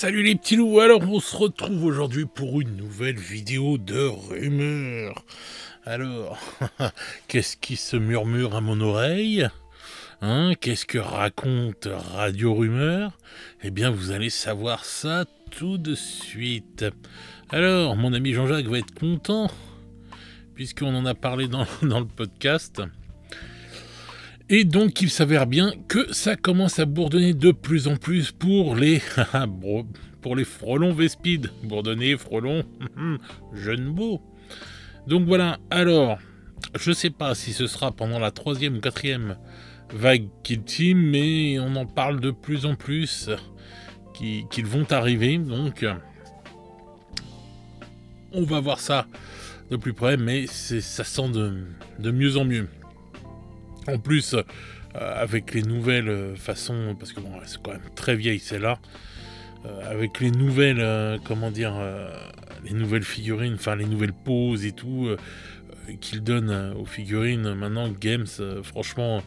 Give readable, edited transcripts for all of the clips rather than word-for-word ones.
Salut les petits loups, alors on se retrouve aujourd'hui pour une nouvelle vidéo de rumeurs. Alors, qu'est-ce qui se murmure à mon oreille? Hein, qu'est-ce que raconte Radio Rumeur? Eh bien vous allez savoir ça tout de suite. Alors, mon ami Jean-Jacques va être content, puisqu'on en a parlé dans le podcast. Et donc, il s'avère bien que ça commence à bourdonner de plus en plus pour les frelons Vespides. Bourdonner, frelons, jeune beau. Donc voilà, alors, je sais pas si ce sera pendant la 3e ou 4e vague Kill Team, mais on en parle de plus en plus qu'ils vont arriver, donc on va voir ça de plus près, mais ça sent de mieux en mieux. En plus, avec les nouvelles façons, parce que bon, c'est quand même très vieille celle-là, avec les nouvelles, les nouvelles figurines, enfin les nouvelles poses et tout, qu'ils donnent aux figurines, maintenant Games, franchement,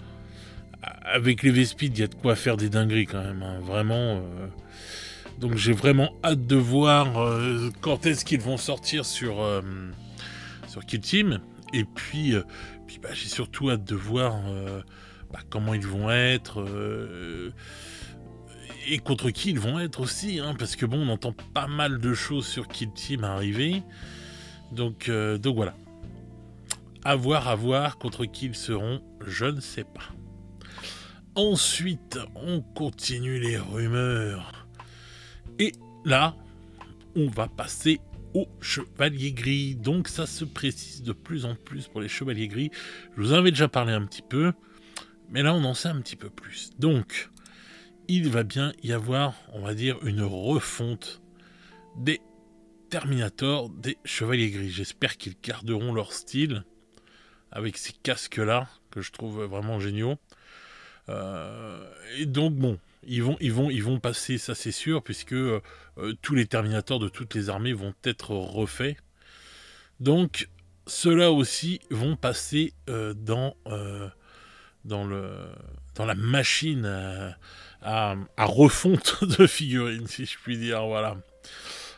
avec les Vespides, il y a de quoi faire des dingueries quand même, hein, vraiment. Donc j'ai vraiment hâte de voir quand est-ce qu'ils vont sortir sur Kill Team. Et puis j'ai surtout hâte de voir comment ils vont être et contre qui ils vont être aussi, hein, parce que bon, on entend pas mal de choses sur Kill Team arriver. Donc voilà. À voir contre qui ils seront, je ne sais pas. Ensuite, on continue les rumeurs. Et là, on va passer aux chevaliers gris. Donc ça se précise de plus en plus pour les chevaliers gris. Je vous en avais déjà parlé un petit peu, mais là on en sait un petit peu plus. Donc il va bien y avoir, on va dire, une refonte des Terminator des chevaliers gris. J'espère qu'ils garderont leur style avec ces casques là que je trouve vraiment géniaux. Et donc bon, ils vont passer, ça c'est sûr, puisque tous les Terminators de toutes les armées vont être refaits. Donc ceux-là aussi vont passer dans la machine à refonte de figurines, si je puis dire. Voilà.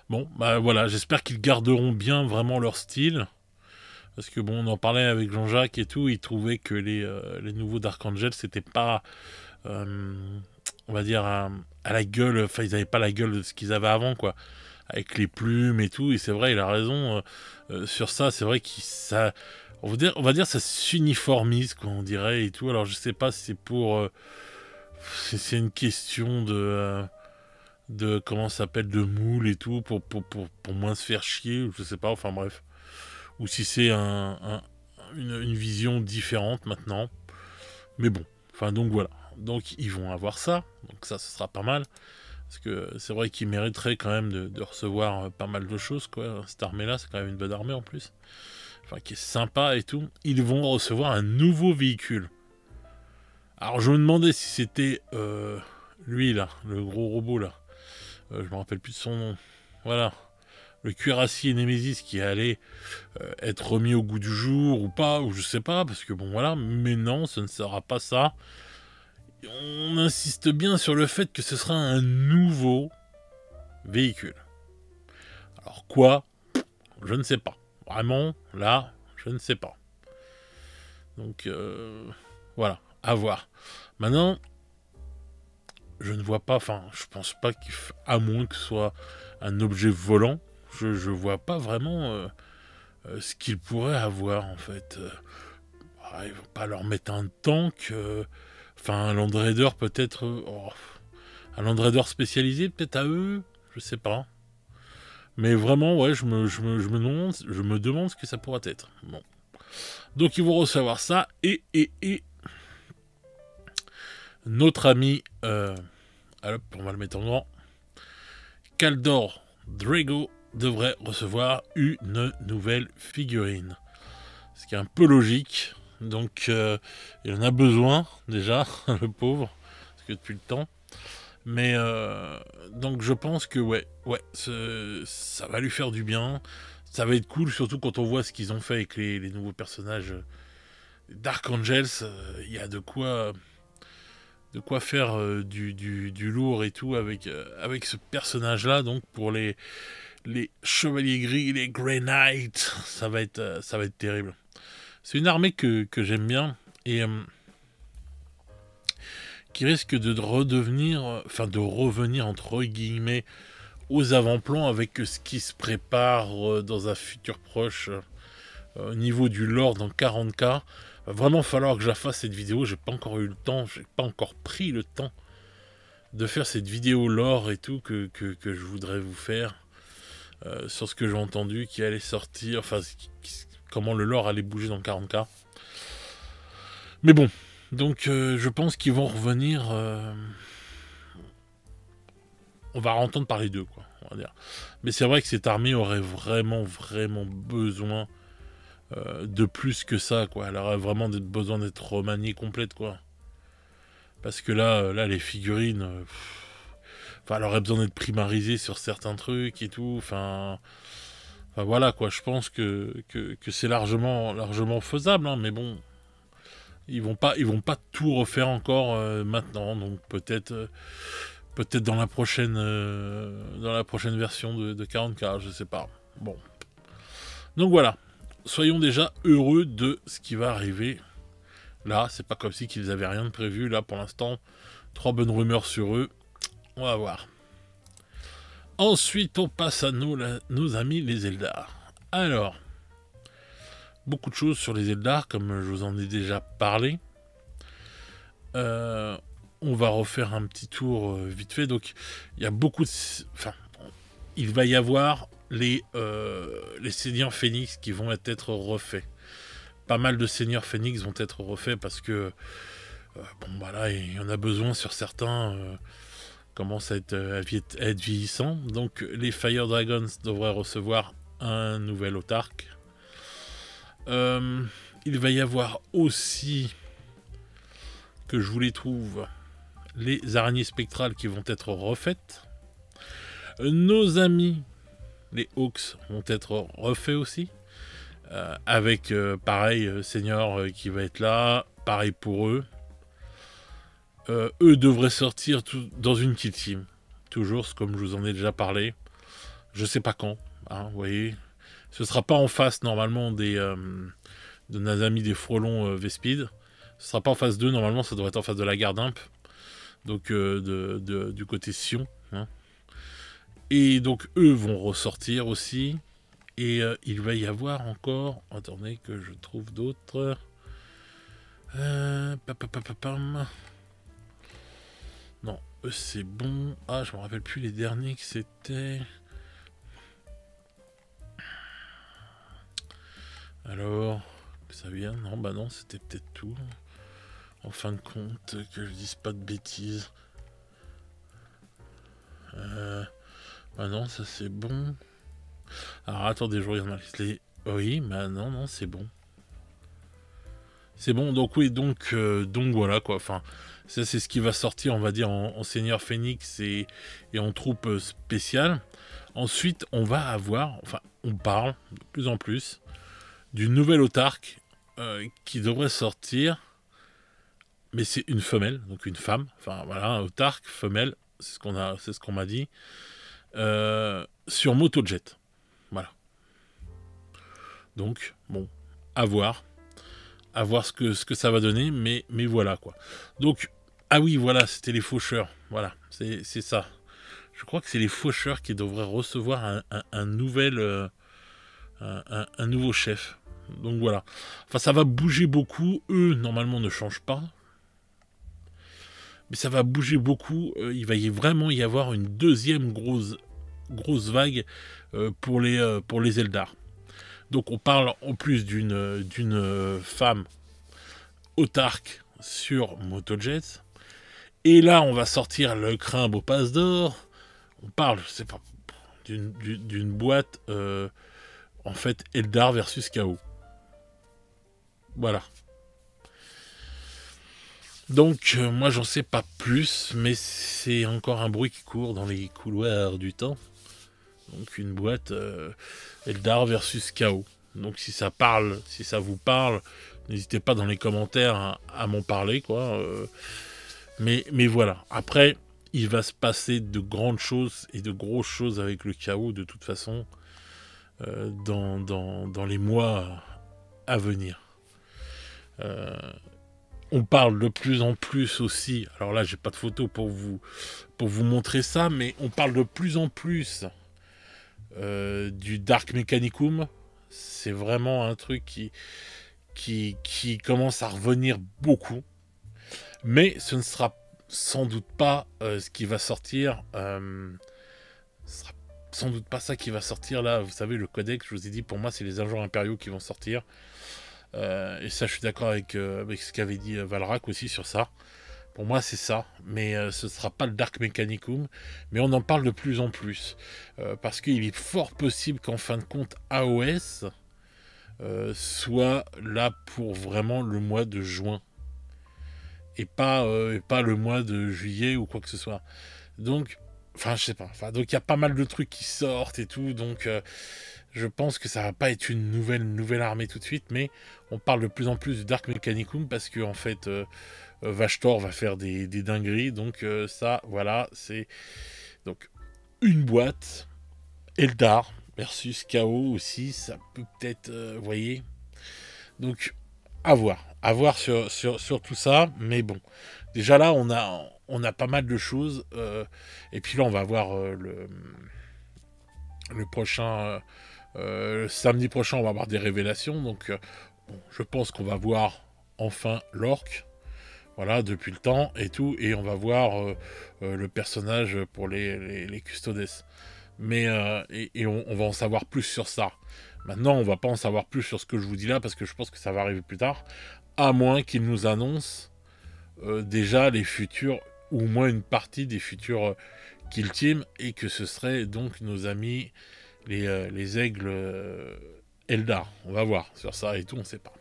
Bon, bah voilà, j'espère qu'ils garderont bien vraiment leur style. Parce que bon, on en parlait avec Jean-Jacques et tout, il trouvait que les nouveaux Dark Angel, c'était pas, on va dire, à la gueule, enfin ils n'avaient pas la gueule de ce qu'ils avaient avant, quoi. Avec les plumes et tout, et c'est vrai, il a raison sur ça, c'est vrai ça, on va dire ça s'uniformise, quoi, on dirait, et tout. Alors je sais pas si c'est pour... c'est une question de comment ça s'appelle, de moule et tout, pour moins se faire chier, je sais pas, enfin bref. Ou si c'est une vision différente maintenant. Mais bon, enfin donc voilà. Donc ils vont avoir ça, donc ça ce sera pas mal. Parce que c'est vrai qu'ils mériteraient quand même de recevoir pas mal de choses, quoi. Cette armée-là, c'est quand même une bonne armée en plus. Enfin, qui est sympa et tout. Ils vont recevoir un nouveau véhicule. Alors je me demandais si c'était lui là, le gros robot là. Je me rappelle plus de son nom. Voilà. Le cuirassier Nemesis qui allait être remis au goût du jour ou pas, ou je sais pas, parce que bon voilà, mais non, ce ne sera pas ça. On insiste bien sur le fait que ce sera un nouveau véhicule. Alors quoi? Je ne sais pas. Vraiment, là, je ne sais pas. Donc voilà, à voir. Maintenant, je ne vois pas, enfin, je pense pas à moins que ce soit un objet volant, je vois pas vraiment ce qu'il pourrait avoir en fait. Ils vont pas leur mettre un tank, enfin un Land Raider peut-être, un Land Raider spécialisé peut-être à eux, je sais pas. Mais vraiment, ouais, je me demande ce que ça pourrait être. Bon. Donc ils vont recevoir ça et notre ami, allez, on va le mettre en grand, Kaldor Drago devrait recevoir une nouvelle figurine. Ce qui est un peu logique. Donc il en a besoin déjà, le pauvre, parce que depuis le temps. Mais donc je pense que ouais, ça va lui faire du bien. Ça va être cool, surtout quand on voit ce qu'ils ont fait avec les nouveaux personnages Dark Angels. Il y a de quoi de quoi faire du lourd et tout avec ce personnage-là. Donc pour les Chevaliers Gris, les Grey Knights, ça va être terrible. C'est une armée que j'aime bien et qui risque de redevenir, de revenir entre guillemets aux avant-plans avec ce qui se prépare dans un futur proche au niveau du lore dans 40K. Va vraiment falloir que je la fasse cette vidéo. J'ai pas encore eu le temps, j'ai pas encore pris le temps de faire cette vidéo lore et tout que je voudrais vous faire sur ce que j'ai entendu qui allait sortir, comment le lore allait bouger dans 40K. Mais bon, donc je pense qu'ils vont revenir. On va entendre parler d'eux, quoi, on va dire. Mais c'est vrai que cette armée aurait vraiment besoin de plus que ça, quoi. Elle aurait vraiment besoin d'être remaniée complète, quoi. Parce que là les figurines, elle aurait besoin d'être primarisée sur certains trucs et tout. Voilà, quoi. Je pense que c'est largement faisable, hein, mais bon, ils vont pas tout refaire encore maintenant. Donc peut-être dans la prochaine version de 40K, je sais pas. Bon. Donc voilà. Soyons déjà heureux de ce qui va arriver. Là, c'est pas comme si qu'ils avaient rien de prévu. Là, pour l'instant, 3 bonnes rumeurs sur eux. On va voir. Ensuite, on passe à nos amis les Eldar. Alors, beaucoup de choses sur les Eldar, comme je vous en ai déjà parlé. On va refaire un petit tour vite fait. Donc, il y a beaucoup de... il va y avoir les seigneurs phénix qui vont être refaits. Pas mal de seigneurs phénix vont être refaits parce que il y en a besoin sur certains commencent à être vieillissants. Donc les Fire Dragons devraient recevoir un nouvel autarque. Il va y avoir aussi, que je vous les trouve, les araignées spectrales qui vont être refaites. Nos amis les Hawks vont être refaits aussi. Avec pareil Seigneur qui va être là, pareil pour eux. Eux devraient sortir dans une kill team, toujours comme je vous en ai déjà parlé. Je sais pas quand, hein, vous voyez. Ce sera pas en face normalement de nos amis des frelons Vespid. Ce sera pas en face d'eux, normalement ça devrait être en face de la garde imp. Donc du côté Sion. Hein. Et donc eux vont ressortir aussi. Et il va y avoir encore... Attendez que je trouve d'autres. Non, eux c'est bon. Ah, je me rappelle plus les derniers que c'était. Alors, ça vient? Non, bah non, c'était peut-être tout. En fin de compte, que je dise pas de bêtises. Bah non, ça c'est bon. Alors attendez, je regarde ma liste. Oui, bah non, c'est bon. C'est bon, donc oui, donc voilà quoi. Enfin, ça c'est ce qui va sortir, on va dire, en Seigneur Phénix et en troupe spéciale. Ensuite, on va avoir, on parle de plus en plus d'une nouvelle autarque qui devrait sortir, mais c'est une femelle, donc une femme. Enfin voilà, un autarque femelle, c'est ce qu'on m'a dit, sur Motojet. Voilà. Donc, bon, à voir ce que ça va donner, mais voilà, quoi. Donc, ah oui, voilà, c'était les faucheurs. Voilà, c'est ça. Je crois que c'est les faucheurs qui devraient recevoir un nouveau chef. Donc voilà. Enfin, ça va bouger beaucoup. Eux, normalement, ne changent pas. Mais ça va bouger beaucoup. Il va vraiment y avoir une deuxième grosse vague pour les Eldar. Donc on parle en plus d'une femme autarque sur Motojet. Et là, on va sortir le crin au passe d'or. On parle, je sais pas, d'une boîte, en fait, Eldar versus Chaos. Voilà. Donc, moi, j'en sais pas plus, mais c'est encore un bruit qui court dans les couloirs du temps. Donc, une boîte Eldar versus Chaos. Donc, si ça vous parle, n'hésitez pas dans les commentaires à m'en parler, quoi. Mais voilà, après, il va se passer de grandes choses et de grosses choses avec le chaos de toute façon dans les mois à venir. Euh, on parle de plus en plus aussi, alors là j'ai pas de photo pour vous montrer ça, mais on parle de plus en plus du Dark Mechanicum. C'est vraiment un truc qui commence à revenir beaucoup. Mais ce ne sera sans doute pas ce qui va sortir. Ce sera sans doute pas ça qui va sortir là. Vous savez, le codex, je vous ai dit, pour moi, c'est les agents impériaux qui vont sortir. Et ça, je suis d'accord avec ce qu'avait dit Valrak aussi sur ça. Pour moi, c'est ça. Mais ce ne sera pas le Dark Mechanicum. Mais on en parle de plus en plus. Parce qu'il est fort possible qu'en fin de compte, AOS soit là pour vraiment le mois de juin. Et pas le mois de juillet ou quoi que ce soit. Donc, enfin, je sais pas. Enfin, donc, il y a pas mal de trucs qui sortent et tout. Donc, je pense que ça va pas être une nouvelle armée tout de suite. Mais on parle de plus en plus du Dark Mechanicum parce que, en fait, Vashtor va faire des dingueries. Donc, ça, voilà, c'est. Donc, une boîte. Eldar versus Chaos aussi. Ça peut peut-être. Vous voyez. Donc, à voir sur tout ça, mais bon, déjà là on a pas mal de choses, et puis là on va avoir le prochain samedi prochain on va avoir des révélations, donc bon, je pense qu'on va voir enfin l'orque, voilà, depuis le temps et tout, et on va voir le personnage pour les custodes, mais on va en savoir plus sur ça. Maintenant, on va pas en savoir plus sur ce que je vous dis là, parce que je pense que ça va arriver plus tard, à moins qu'ils nous annoncent déjà les futurs, ou au moins une partie des futurs Kill Team, et que ce serait donc nos amis les aigles Eldar. On va voir sur ça et tout, on sait pas.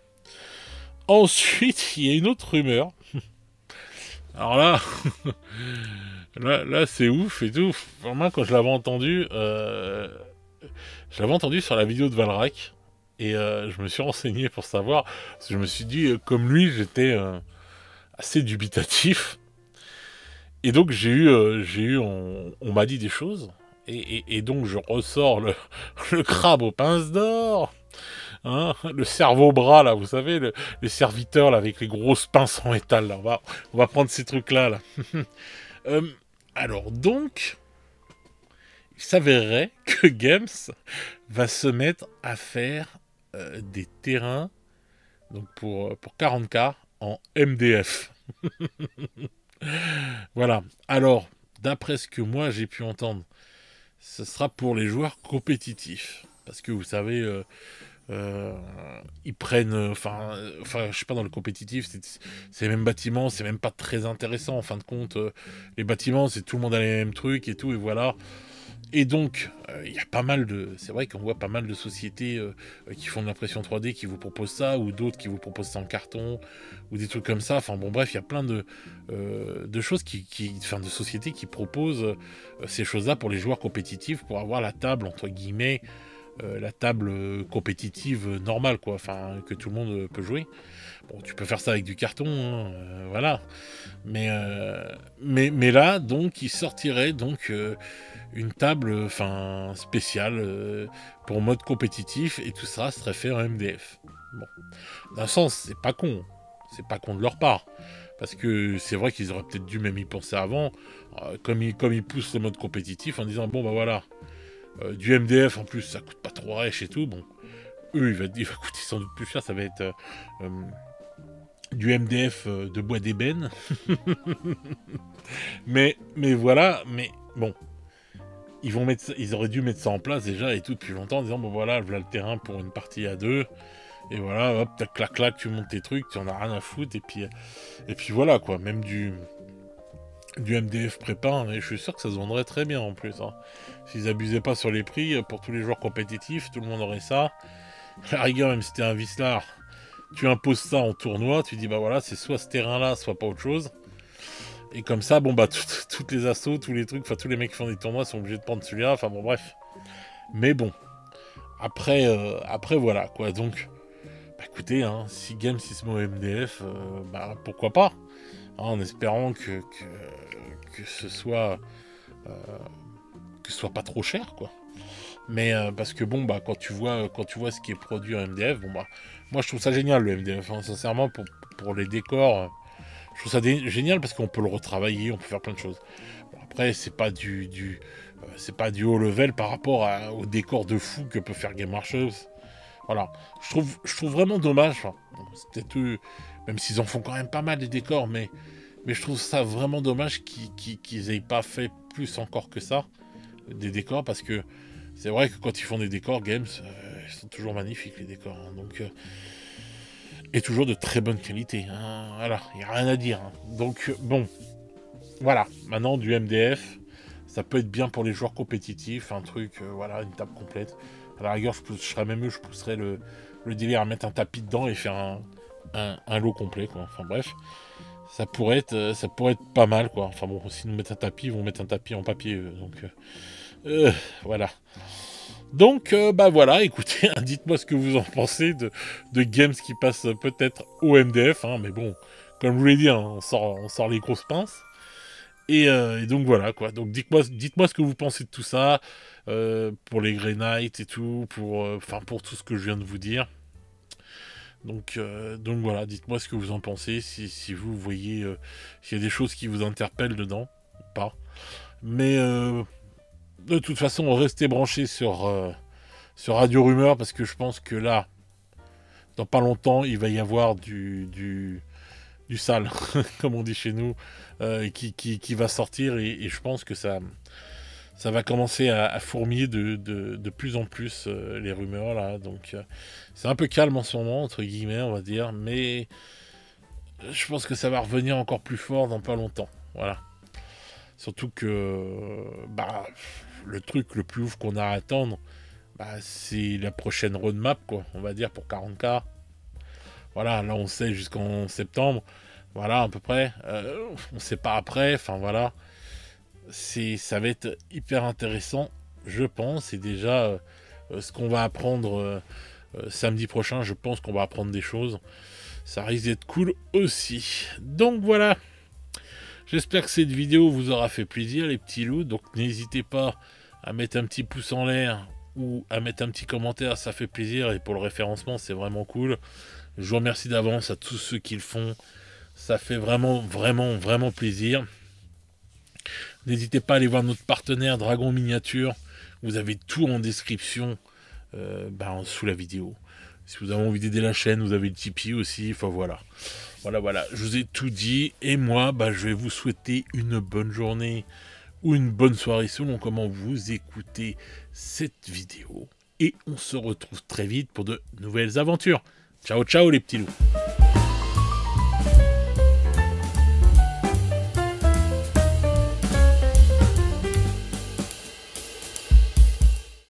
Ensuite, il y a une autre rumeur. Alors là, là c'est ouf et tout. Vraiment, quand je l'avais entendu sur la vidéo de Valrak. Et je me suis renseigné pour savoir. Parce que je me suis dit, comme lui, j'étais assez dubitatif. Et donc on m'a dit des choses. Et donc je ressors le crabe aux pinces d'or. Hein, le cerveau-bras, là, vous savez, les serviteurs là, avec les grosses pinces en métal. Là. On va prendre ces trucs-là. Là. Alors donc, il s'avérerait que Games va se mettre à faire des terrains donc pour 40K en MDF. Voilà. Alors, d'après ce que moi j'ai pu entendre, ce sera pour les joueurs compétitifs. Parce que vous savez, ils prennent... Enfin, je sais pas, dans le compétitif, c'est les mêmes bâtiments, c'est même pas très intéressant en fin de compte. Les bâtiments, c'est tout le monde a les mêmes trucs et tout, et voilà. Et donc, il y a pas mal de... C'est vrai qu'on voit pas mal de sociétés qui font de l'impression 3D, qui vous proposent ça, ou d'autres qui vous proposent ça en carton, ou des trucs comme ça. Enfin bon, bref, il y a plein de choses enfin, de sociétés qui proposent ces choses-là pour les joueurs compétitifs, pour avoir la table, entre guillemets, la table compétitive normale, quoi. Enfin, que tout le monde peut jouer. Bon, tu peux faire ça avec du carton, hein, voilà. Mais là, donc, il sortirait donc une table spéciale pour mode compétitif, et tout ça serait fait en MDF. Bon, d'un sens, c'est pas con. C'est pas con de leur part. Parce que c'est vrai qu'ils auraient peut-être dû même y penser avant, comme ils poussent le mode compétitif en disant, bon bah voilà, du MDF en plus, ça coûte pas trop riche et tout, bon. Eux, il va coûter sans doute plus cher, ça va être du MDF de bois d'ébène. mais voilà, mais bon. Ils auraient dû mettre ça en place déjà et tout depuis longtemps en disant bon voilà le terrain pour une partie à deux et voilà hop clac clac tu montes tes trucs, tu en as rien à foutre et puis voilà quoi, même du MDF prépa, et je suis sûr que ça se vendrait très bien en plus, hein. S'ils abusaient pas sur les prix, pour tous les joueurs compétitifs, tout le monde aurait ça. À la rigueur, même si t'es un Vislar, tu imposes ça en tournoi, tu dis bah voilà, c'est soit ce terrain-là, soit pas autre chose. Et comme ça, bon bah, toutes les assos, tous les trucs, enfin tous les mecs qui font des tournois sont obligés de prendre celui-là, enfin bon, bref. Mais bon, après voilà, quoi. Donc, bah écoutez, hein, si Games il se met au MDF, bah pourquoi pas. en espérant que ce soit pas trop cher, quoi. Mais parce que bon, bah quand tu vois ce qui est produit en MDF, bon bah moi je trouve ça génial le MDF, hein, sincèrement pour les décors, je trouve ça génial parce qu'on peut le retravailler, on peut faire plein de choses. Bon, après c'est pas c'est pas du haut level par rapport au décor de fou que peut faire Game Workshop. Voilà, je trouve vraiment dommage. Enfin, c'est peut-être eux, même s'ils en font quand même pas mal des décors, mais je trouve ça vraiment dommage qu'ils aient pas fait plus encore que ça des décors, parce que c'est vrai que quand ils font des décors games, ils sont toujours magnifiques les décors, hein, donc et toujours de très bonne qualité, hein, voilà, il n'y a rien à dire, hein. Donc bon, voilà, maintenant du MDF, ça peut être bien pour les joueurs compétitifs, un truc, voilà, une table complète. À la rigueur, je serais même je pousserais le délire à mettre un tapis dedans et faire un lot complet, quoi. Enfin bref, ça pourrait être pas mal, quoi. Enfin bon, si nous mettent un tapis, ils vont mettre un tapis en papier, donc voilà. Donc, bah voilà, écoutez, dites-moi ce que vous en pensez de games qui passent peut-être au MDF, hein, mais bon, comme je vous l'ai dit, hein, on sort les grosses pinces. Et donc voilà, quoi. Donc dites-moi ce que vous pensez de tout ça, pour les Grey Knight et tout, pour tout ce que je viens de vous dire. Donc voilà, dites-moi ce que vous en pensez, si vous voyez s'il y a des choses qui vous interpellent dedans, ou pas. Mais de toute façon, restez branchés sur Radio Rumeur, parce que je pense que là, dans pas longtemps, il va y avoir du sale, comme on dit chez nous, qui va sortir, et je pense que ça va commencer à fourmiller de plus en plus, les rumeurs là. Donc c'est un peu calme en ce moment, entre guillemets, on va dire, mais je pense que ça va revenir encore plus fort dans pas longtemps. Voilà. Surtout que bah, le truc le plus ouf qu'on a à attendre, bah, c'est la prochaine roadmap, quoi, on va dire, pour 40K. Voilà, là on sait jusqu'en septembre. Voilà, à peu près. On sait pas après. Enfin voilà. Ça va être hyper intéressant, je pense. Et déjà, ce qu'on va apprendre samedi prochain, je pense qu'on va apprendre des choses. Ça risque d'être cool aussi. Donc voilà. J'espère que cette vidéo vous aura fait plaisir, les petits loups. Donc n'hésitez pas à mettre un petit pouce en l'air ou à mettre un petit commentaire, ça fait plaisir. Et pour le référencement, c'est vraiment cool. Je vous remercie d'avance à tous ceux qui le font. Ça fait vraiment, vraiment, vraiment plaisir. N'hésitez pas à aller voir notre partenaire Dragon Miniature. Vous avez tout en description sous la vidéo. Si vous avez envie d'aider la chaîne, vous avez le Tipeee aussi. Enfin voilà. Voilà. Je vous ai tout dit. Et moi, je vais vous souhaiter une bonne journée ou une bonne soirée selon comment vous écoutez cette vidéo. Et on se retrouve très vite pour de nouvelles aventures. Ciao, ciao les petits loups.